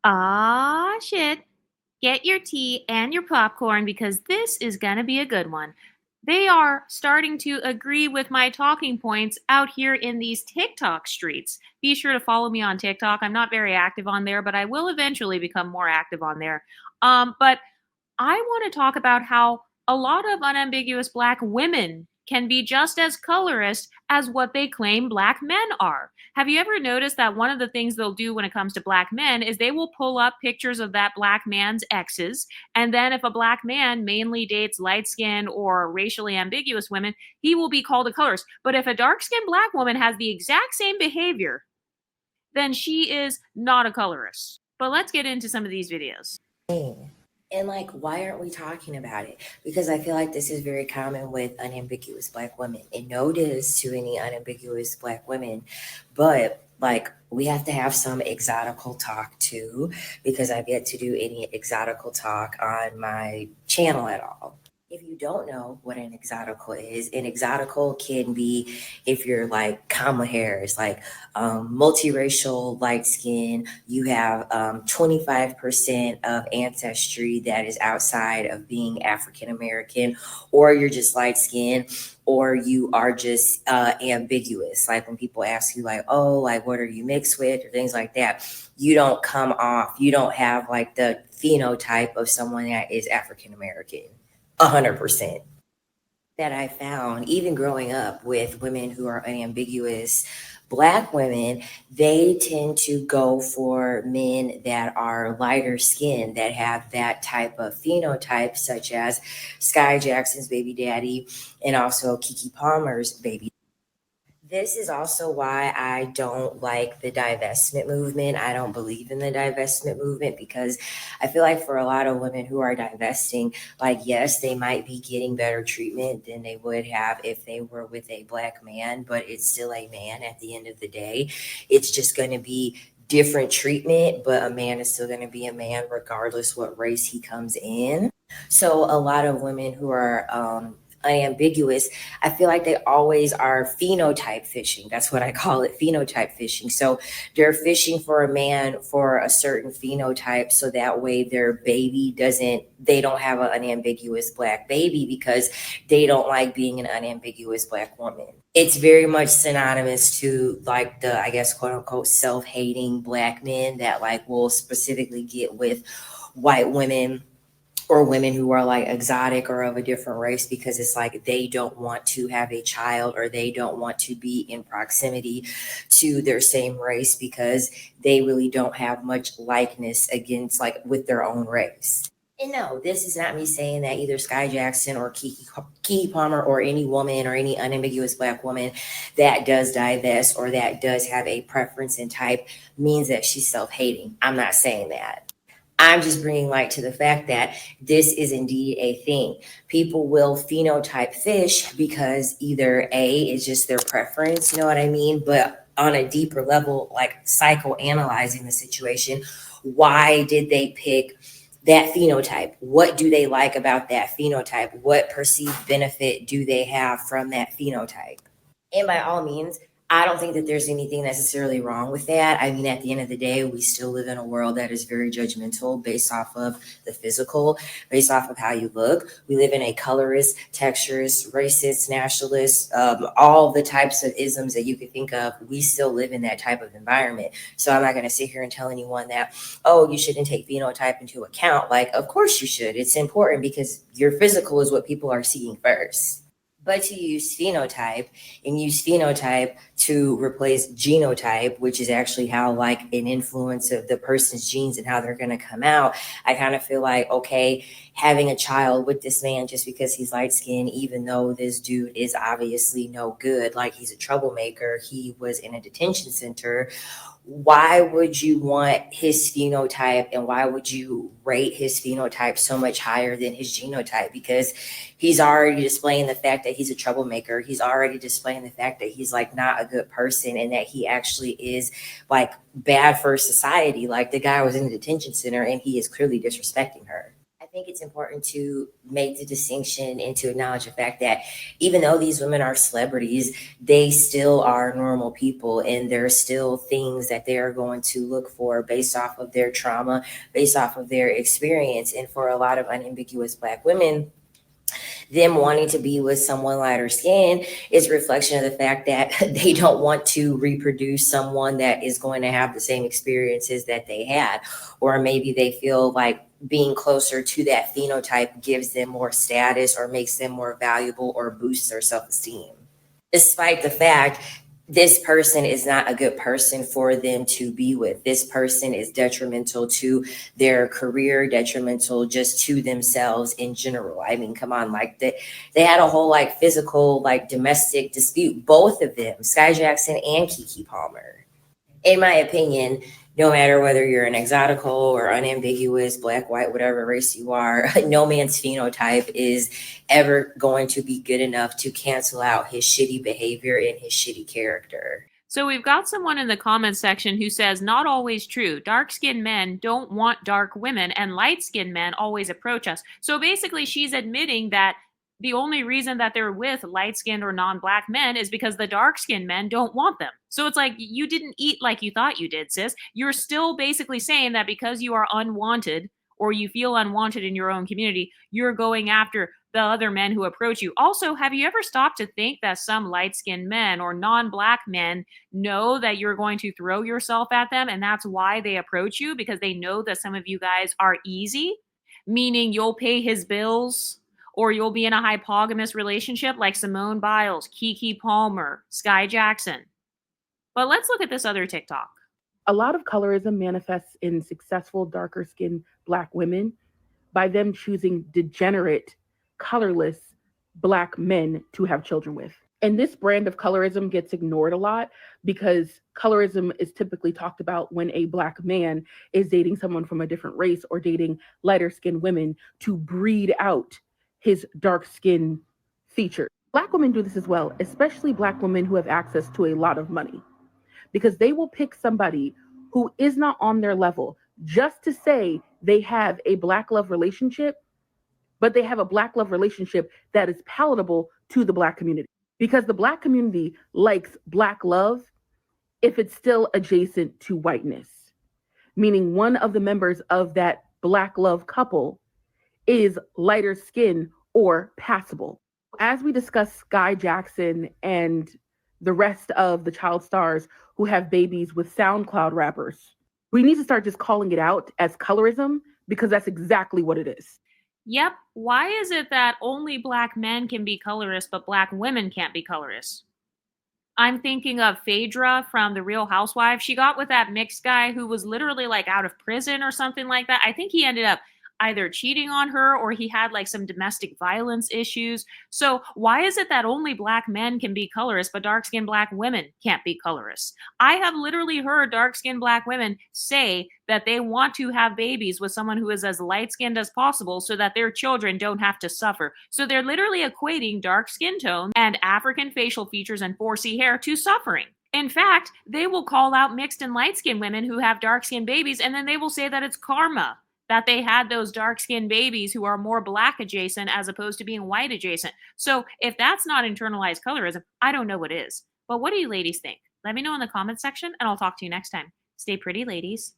Ah, shit. Get your tea and your popcorn because this is going to be a good one. They are starting to agree with my talking points out here in these TikTok streets. Be sure to follow me on TikTok. I'm not very active on there, but I will eventually become more active on there. But I want to talk about how a lot of unambiguous black women can be just as colorist as what they claim black men are. Have you ever noticed that one of the things they'll do when it comes to black men is they will pull up pictures of that black man's exes, and then if a black man mainly dates light skinned or racially ambiguous women, he will be called a colorist. But if a dark skinned black woman has the exact same behavior, then she is not a colorist. But let's get into some of these videos. And like, why aren't we talking about it? Because I feel like this is very common with unambiguous black women. And no diss to any unambiguous black women, but like we have to have some exotical talk too, because I've yet to do any exotical talk on my channel at all. If you don't know what an exotical is, an exotical can be if you're like Kamala Harris, like multiracial, light skin, you have 25% of ancestry that is outside of being African American, or you're just light skin, or you are just ambiguous. Like when people ask you, like, oh, like, what are you mixed with, or things like that, you don't come off, you don't have like the phenotype of someone that is African American. 100% that I found, even growing up with women who are unambiguous black women, they tend to go for men that are lighter skinned, that have that type of phenotype, such as Sky Jackson's baby daddy and also Kiki Palmer's baby. This is also why I don't like the divestment movement. I don't believe in the divestment movement because I feel like for a lot of women who are divesting, like, yes, they might be getting better treatment than they would have if they were with a black man, but it's still a man at the end of the day. It's just going to be different treatment, but a man is still going to be a man regardless what race he comes in. So a lot of women who are unambiguous, I feel like they always are phenotype fishing. That's what I call it, phenotype fishing. So they're fishing for a man for a certain phenotype so that way their baby doesn't, they don't have an unambiguous black baby because they don't like being an unambiguous black woman. It's very much synonymous to like the, I guess, quote unquote, self hating black men that like will specifically get with white women or women who are like exotic or of a different race because it's like they don't want to have a child or they don't want to be in proximity to their same race because they really don't have much likeness against like with their own race. And no, this is not me saying that either Sky Jackson or Kiki Palmer or any woman or any unambiguous black woman that does divest or that does have a preference in type means that she's self hating. I'm not saying that. I'm just bringing light to the fact that this is indeed a thing. People will phenotype fish because either A is just their preference, you know what I mean? But on a deeper level, like psychoanalyzing the situation, why did they pick that phenotype? What do they like about that phenotype? What perceived benefit do they have from that phenotype? And by all means, I don't think that there's anything necessarily wrong with that. I mean, at the end of the day, we still live in a world that is very judgmental based off of the physical, based off of how you look. We live in a colorist, texturist, racist, nationalist, all the types of isms that you could think of. We still live in that type of environment. So I'm not going to sit here and tell anyone that, oh, you shouldn't take phenotype into account. Like, of course you should. It's important because your physical is what people are seeing first. But to use phenotype and use phenotype to replace genotype, which is actually how like an influence of the person's genes and how they're going to come out, I kind of feel like, okay, having a child with this man just because he's light skinned, even though this dude is obviously no good, like he's a troublemaker, he was in a detention center. Why would you want his phenotype and why would you rate his phenotype so much higher than his genotype? Because he's already displaying the fact that he's a troublemaker. He's already displaying the fact that he's like not a good person and that he actually is like bad for society. Like the guy was in the detention center and he is clearly disrespecting her. think it's important to make the distinction and to acknowledge the fact that even though these women are celebrities, they still are normal people, and there's still things that they are going to look for based off of their trauma, based off of their experience. And for a lot of unambiguous Black women, them wanting to be with someone lighter skin is a reflection of the fact that they don't want to reproduce someone that is going to have the same experiences that they had, or maybe they feel like being closer to that phenotype gives them more status or makes them more valuable or boosts their self-esteem, despite the fact this person is not a good person for them to be with. This person is detrimental to their career, detrimental just to themselves in general. I mean, come on, like they had a whole like physical, like domestic dispute, both of them, Sky Jackson and Keke Palmer. In my opinion, no matter whether you're an exotical or unambiguous, black, white, whatever race you are, no man's phenotype is ever going to be good enough to cancel out his shitty behavior and his shitty character. So we've got someone in the comments section who says, not always true. Dark skinned men don't want dark women, and light skinned men always approach us. So basically, she's admitting that the only reason that they're with light skinned or non black men is because the dark skinned men don't want them. So it's like you didn't eat like you thought you did, sis. You're still basically saying that because you are unwanted or you feel unwanted in your own community, you're going after the other men who approach you. Also, have you ever stopped to think that some light skinned men or non black men know that you're going to throw yourself at them, and that's why they approach you, because they know that some of you guys are easy, meaning you'll pay his bills or you'll be in a hypogamous relationship like Simone Biles, Keke Palmer, Sky Jackson. But let's look at this other TikTok. A lot of colorism manifests in successful, darker skinned Black women by them choosing degenerate, colorless Black men to have children with. And this brand of colorism gets ignored a lot because colorism is typically talked about when a Black man is dating someone from a different race or dating lighter skinned women to breed out his dark skin features. Black women do this as well, especially Black women who have access to a lot of money, because they will pick somebody who is not on their level just to say they have a Black love relationship, but they have a Black love relationship that is palatable to the Black community. Because the Black community likes Black love if it's still adjacent to whiteness, meaning one of the members of that Black love couple is lighter skin or passable. As we discuss Sky Jackson and the rest of the child stars who have babies with SoundCloud rappers, we need to start just calling it out as colorism, because that's exactly what it is. Yep. Why is it that only black men can be colorists, but black women can't be colorists? I'm thinking of Phaedra from The Real Housewives. She got with that mixed guy who was literally like out of prison or something like that. I think he ended up either cheating on her or he had like some domestic violence issues. So why is it that only black men can be colorists, but dark-skinned black women can't be colorists? I have literally heard dark-skinned black women say that they want to have babies with someone who is as light-skinned as possible so that their children don't have to suffer. So they're literally equating dark skin tone and African facial features and 4C hair to suffering. In fact, they will call out mixed and light-skinned women who have dark-skinned babies, and then they will say that it's karma that they had those dark-skinned babies who are more black adjacent as opposed to being white adjacent. So if that's not internalized colorism, I don't know what is. But what do you ladies think? Let me know in the comments section, and I'll talk to you next time. Stay pretty, ladies.